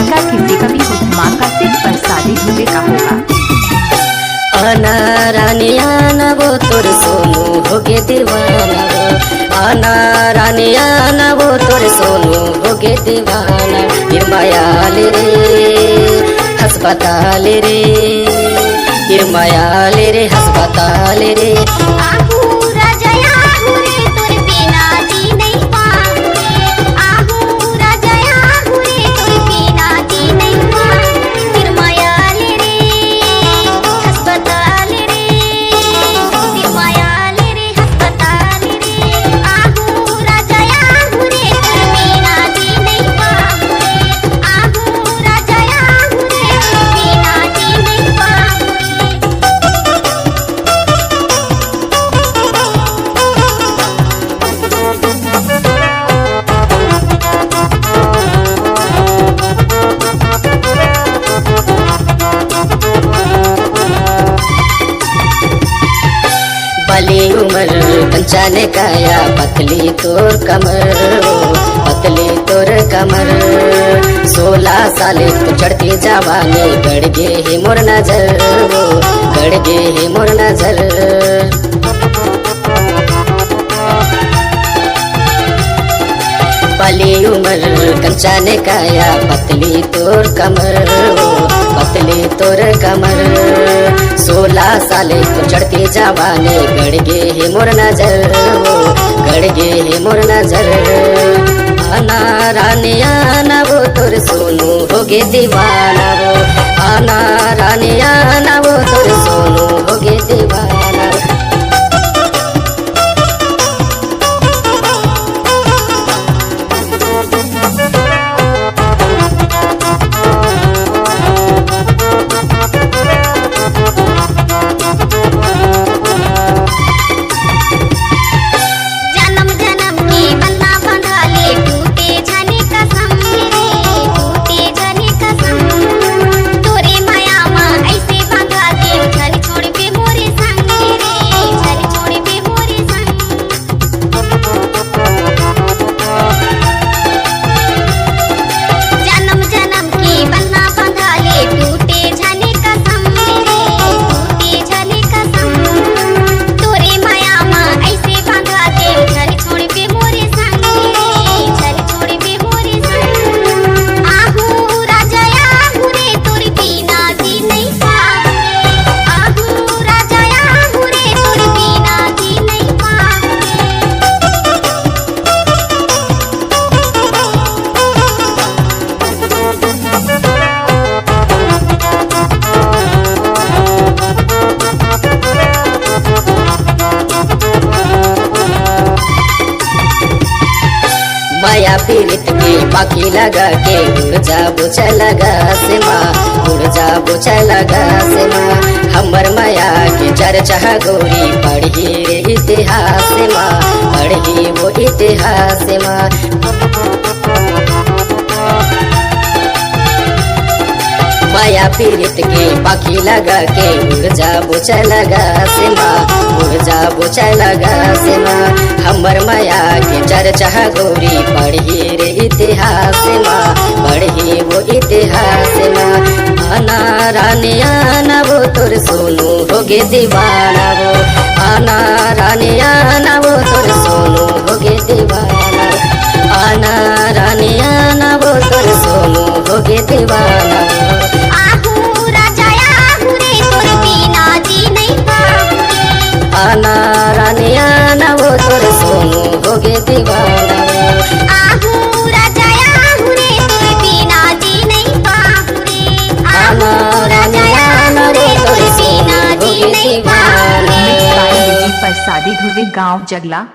लड़का किसी का भी हो धमाका सिर्फ प्रसादी धुबे का होगा। आना रानी आना वो तोर सोनू होगे दीवाना वो, आना रानी आना वो तोर सोनू होगे दीवाना। गिरमायाल रे अस्पताल रे, गिरमायाल रे अस्पताल रे। बाली उम्र कंचाने काया पतली तोर कमर, पतली तोर कमर। 16 साले तो चढ़ती जवानी गड़ गे है मोर नजर, गड़ गे है मोर नजर। बाली उम्र कंचाने काया पतली तोर कमर, पतली तोर कमर। 16 साले तो चढ़ती जवानी गड़ गे है मोर नजर, गड़ गे है मोर नजर। आना रानी आना वो तोर सोनू होगे दीवाना वो, आना रानी आना वो तोर सोनू होगे दीवाना। माया पीड़ित के बाकी लगा के उड़ जा बुझा लगा से माँ, उड़ जा बुझा लगा से माँ। हमर माया के चर्चा गोरी पढ़ी रे इतिहास माँ, पढ़ी वो इतिहास माँ। माया पीड़ित के बाकी लगा के उड़ जा बुझा लगा से माँ, उड़ जा बुझा लगा से माँ। हमर माया के चर्चा गोरी पढ़ी रे इतिहास माँ, पढ़ी वो इतिहास माँ। आना रानी आना वो तोर सोनू होगे दीवाना वो, आना रानी आना वो तोर सोनू होगे दीवाना। आना रानी आना वो तोर सोनू होगे दीवाना। आना रानी आना वो तोर सोनू होगे दीवाना। आहू राजा आहू रे तोर बिना जी नहीं पाहू रे, आना राजा आना रे तोर सोनू होगे दीवाना। प्रसादी धुबे गांव जगला।